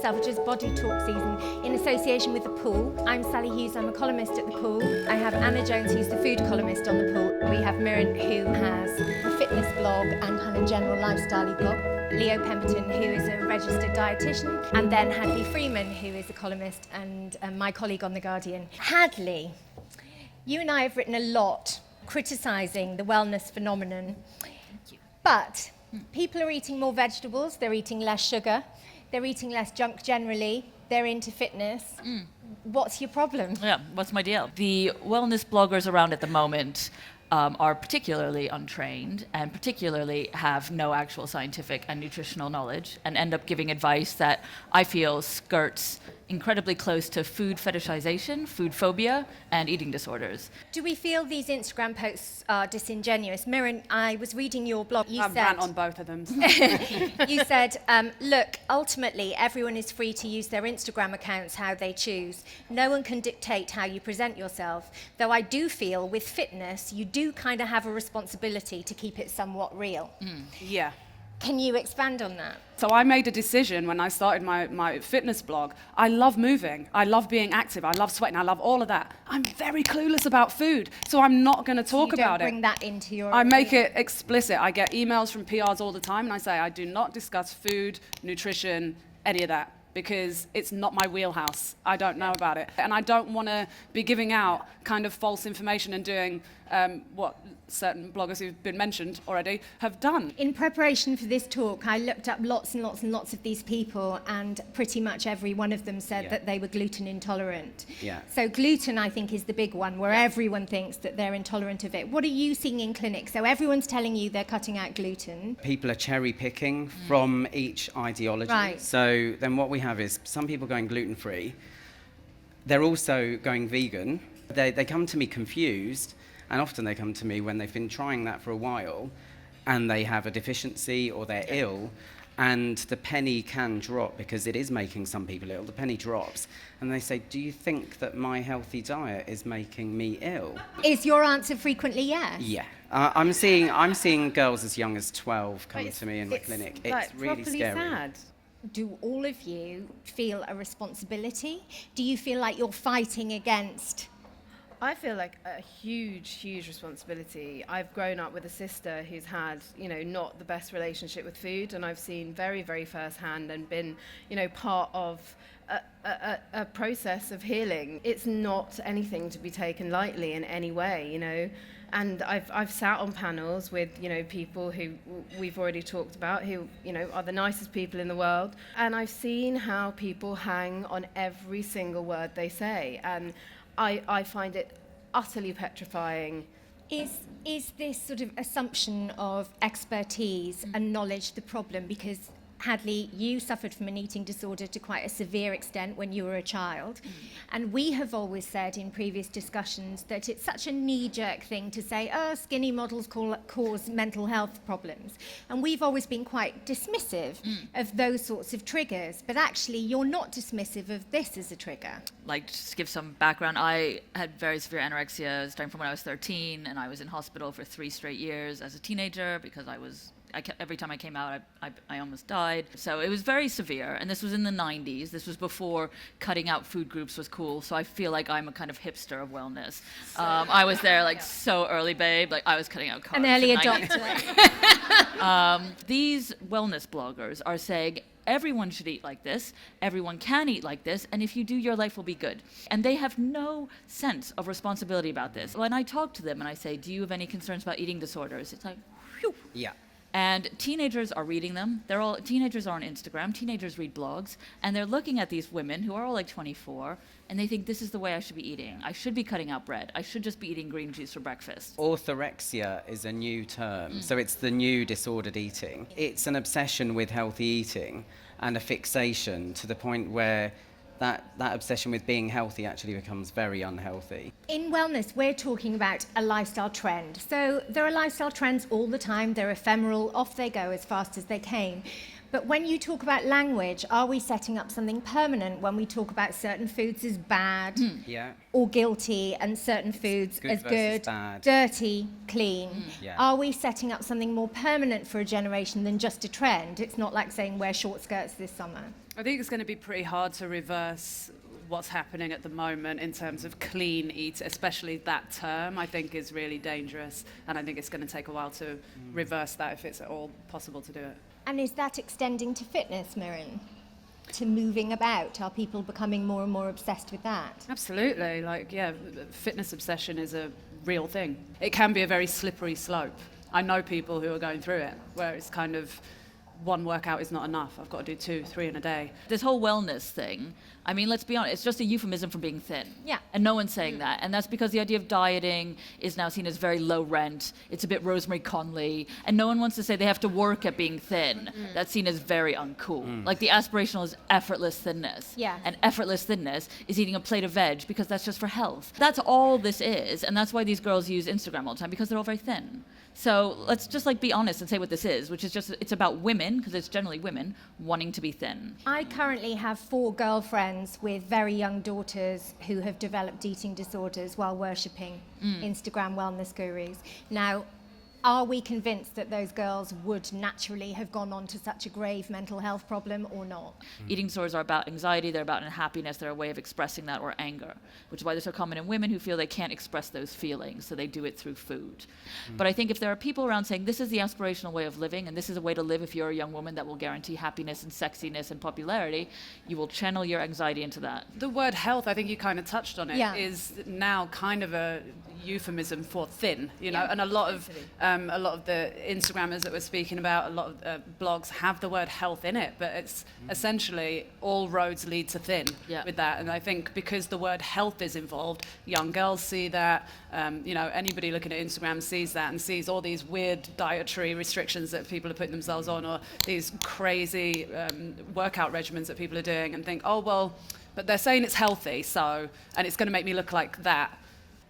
Selfridges Body Talk season in association with the Pool. I'm Sali Hughes, I'm a columnist at the Pool. I have Anna Jones, who's the food columnist on the Pool. We have Muireann, who has a fitness blog and kind of general lifestyle blog. Leo Pemberton, who is a registered dietitian, and then Hadley Freeman, who is a columnist and my colleague on The Guardian. Hadley, you and I have written a lot criticising the wellness phenomenon, but people are eating more vegetables, they're eating less sugar, they're eating less junk generally, they're into fitness. What's your problem? Yeah, what's my deal? The wellness bloggers around at the moment are particularly untrained and particularly have no actual scientific and nutritional knowledge and end up giving advice that I feel skirts incredibly close to food fetishization, food phobia, and eating disorders. Do we feel these Instagram posts are disingenuous? Muireann, I was reading your blog. You I rant on both of them. You said, look, ultimately everyone is free to use their Instagram accounts how they choose. No one can dictate how you present yourself. Though I do feel with fitness, you do kind of have a responsibility to keep it somewhat real. Yeah. Can you expand on that? So I made a decision when I started my fitness blog. I love moving. I love being active. I love sweating. I love all of that. I'm very clueless about food, so I'm not going to talk about it. You don't bring that into your... I make it explicit. I get emails from PRs all the time, and I say I do not discuss food, nutrition, any of that, because it's not my wheelhouse. I don't know about it. And I don't want to be giving out kind of false information and doing what certain bloggers who've been mentioned already have done. In preparation for this talk, I looked up lots and lots and lots of these people, and pretty much every one of them said that they were gluten intolerant. So gluten, I think, is the big one, where everyone thinks that they're intolerant of it. What are you seeing in clinic? So everyone's telling you they're cutting out gluten. People are cherry picking from each ideology. Right. So then what we have is some people going gluten-free. They're also going vegan. They come to me confused, and often they come to me when they've been trying that for a while and they have a deficiency or they're ill, and the penny can drop because it is making some people ill. The penny drops and they say, do you think that my healthy diet is making me ill? Is your answer frequently yes? Yeah. I'm seeing girls as young as 12 come to me in the clinic. It's really scary. Sad. Do all of you feel a responsibility? Do you feel like you're fighting against... I feel like a huge responsibility. I've grown up with a sister who's had, not the best relationship with food, and I've seen very, very firsthand and been, part of a process of healing. It's not anything to be taken lightly in any way, And I've sat on panels with, people who we've already talked about, who, are the nicest people in the world. And I've seen how people hang on every single word they say. And I find it utterly petrifying. Is this sort of assumption of expertise and knowledge the problem? Because Hadley, you suffered from an eating disorder to quite a severe extent when you were a child. And we have always said in previous discussions that it's such a knee-jerk thing to say, skinny models cause mental health problems. And we've always been quite dismissive of those sorts of triggers. But actually, you're not dismissive of this as a trigger. Like, just to give some background, I had very severe anorexia starting from when I was 13, and I was in hospital for 3 straight years as a teenager because every time I came out, I almost died. So it was very severe, and this was in the 90s. This was before cutting out food groups was cool, so I feel like I'm a kind of hipster of wellness. I was there so early, babe. I was cutting out carbs. An early adopter. These wellness bloggers are saying, everyone should eat like this, everyone can eat like this, and if you do, your life will be good. And they have no sense of responsibility about this. When I talk to them and I say, do you have any concerns about eating disorders? It's like, whew. Yeah. And teenagers are reading them. Teenagers are on Instagram, teenagers read blogs, and they're looking at these women who are all 24, and they think this is the way I should be eating. I should be cutting out bread. I should just be eating green juice for breakfast. Orthorexia is a new term, so it's the new disordered eating. It's an obsession with healthy eating and a fixation to the point where that obsession with being healthy actually becomes very unhealthy. In wellness, we're talking about a lifestyle trend. So there are lifestyle trends all the time. They're ephemeral. Off they go as fast as they came. But when you talk about language, are we setting up something permanent when we talk about certain foods as bad or guilty and certain foods as good, bad, dirty, clean? Are we setting up something more permanent for a generation than just a trend? It's not like saying wear short skirts this summer. I think it's going to be pretty hard to reverse what's happening at the moment in terms of clean eat, especially that term, I think is really dangerous. And I think it's going to take a while to reverse that if it's at all possible to do it. And is that extending to fitness, Muireann? To moving about? Are people becoming more and more obsessed with that? Absolutely. Like, yeah, fitness obsession is a real thing. It can be a very slippery slope. I know people who are going through it, where it's kind of one workout is not enough. I've got to do 2, 3 in a day. This whole wellness thing, I mean, let's be honest, it's just a euphemism for being thin. Yeah. And no one's saying that. And that's because the idea of dieting is now seen as very low rent. It's a bit Rosemary Conley. And no one wants to say they have to work at being thin. That's seen as very uncool. Like the aspirational is effortless thinness. Yeah. And effortless thinness is eating a plate of veg because that's just for health. That's all this is. And that's why these girls use Instagram all the time, because they're all very thin. So let's just be honest and say what this is, which is just, it's about women, because it's generally women, wanting to be thin. I currently have 4 girlfriends with very young daughters who have developed eating disorders while worshipping Instagram wellness gurus. Now, are we convinced that those girls would naturally have gone on to such a grave mental health problem or not? Eating disorders are about anxiety, they're about unhappiness, they're a way of expressing that, or anger, which is why they're so common in women who feel they can't express those feelings, so they do it through food. But I think if there are people around saying this is the aspirational way of living, and this is a way to live if you're a young woman that will guarantee happiness and sexiness and popularity, you will channel your anxiety into that. The word health, I think you kind of touched on it, Yeah. is now kind of a euphemism for thin, you know, and a lot of the Instagrammers that we're speaking about, a lot of blogs have the word health in it, but it's essentially all roads lead to thin with that. And I think because the word health is involved, young girls see that, you know, anybody looking at Instagram sees that and sees all these weird dietary restrictions that people are putting themselves on, or these crazy workout regimens that people are doing, and think, oh, well, but they're saying it's healthy, so, and it's going to make me look like that.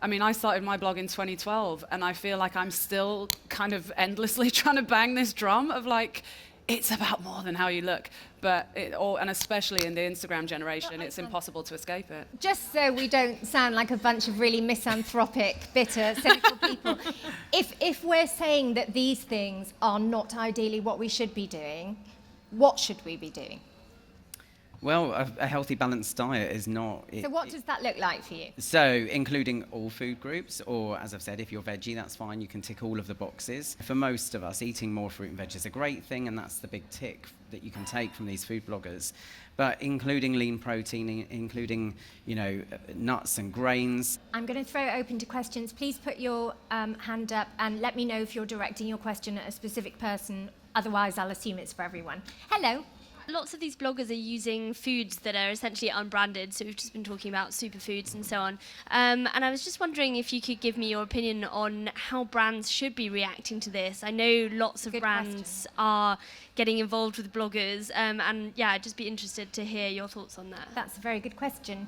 I mean, I started my blog in 2012, and I feel like I'm still kind of endlessly trying to bang this drum of like, it's about more than how you look. But and especially in the Instagram generation, it's impossible to escape it. Just so we don't sound like a bunch of really misanthropic, bitter, cynical people, if we're saying that these things are not ideally what we should be doing, what should we be doing? Well, a healthy, balanced diet is not... So what does that look like for you? So, including all food groups, or as I've said, if you're veggie, that's fine, you can tick all of the boxes. For most of us, eating more fruit and veg is a great thing, and that's the big tick that you can take from these food bloggers. But including lean protein, including, you know, nuts and grains. I'm going to throw it open to questions. Please put your hand up and let me know if you're directing your question at a specific person. Otherwise, I'll assume it's for everyone. Hello. Lots of these bloggers are using foods that are essentially unbranded, so we've just been talking about superfoods and so on. And I was just wondering if you could give me your opinion on how brands should be reacting to this. I know lots of brands are getting involved with bloggers, and yeah, I'd just be interested to hear your thoughts on that. That's a very good question.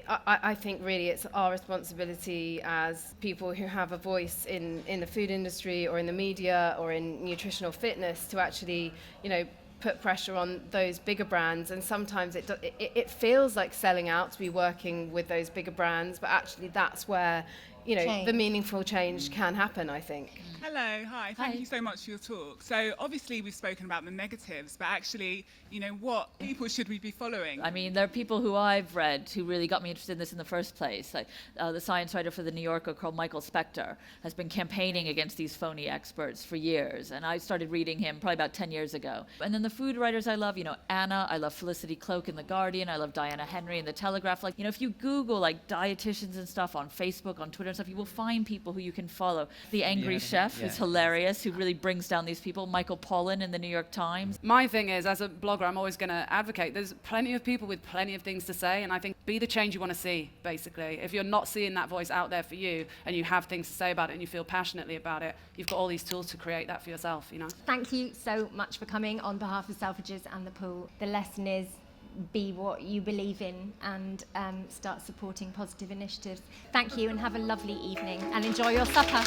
I think really it's our responsibility as people who have a voice in the food industry or in the media or in nutritional fitness to actually, you know, put pressure on those bigger brands. And sometimes it feels like selling out to be working with those bigger brands, but actually that's where, you know, the meaningful change can happen, I think. Hello, hi, thank you so much for your talk. So obviously we've spoken about the negatives, but actually, you know, what people should we be following? I mean, there are people who I've read who really got me interested in this in the first place. Like the science writer for The New Yorker called Michael Spector has been campaigning against these phony experts for years, and I started reading him probably about 10 years ago. And then the food writers I love, you know, Anna, I love Felicity Cloak in The Guardian, I love Diana Henry in The Telegraph. Like, you know, if you Google like dietitians and stuff on Facebook, on Twitter and stuff, you will find people who you can follow. The Angry Chef is hilarious, who really brings down these people. Michael Pollan in The New York Times. My thing is, as a blogger, I'm always going to advocate. There's plenty of people with plenty of things to say, and I think be the change you want to see, basically. If you're not seeing that voice out there for you, and you have things to say about it, and you feel passionately about it, you've got all these tools to create that for yourself, you know? Thank you so much for coming on behalf of Selfridges and the Pool. The lesson is be what you believe in and start supporting positive initiatives. Thank you and have a lovely evening and enjoy your supper.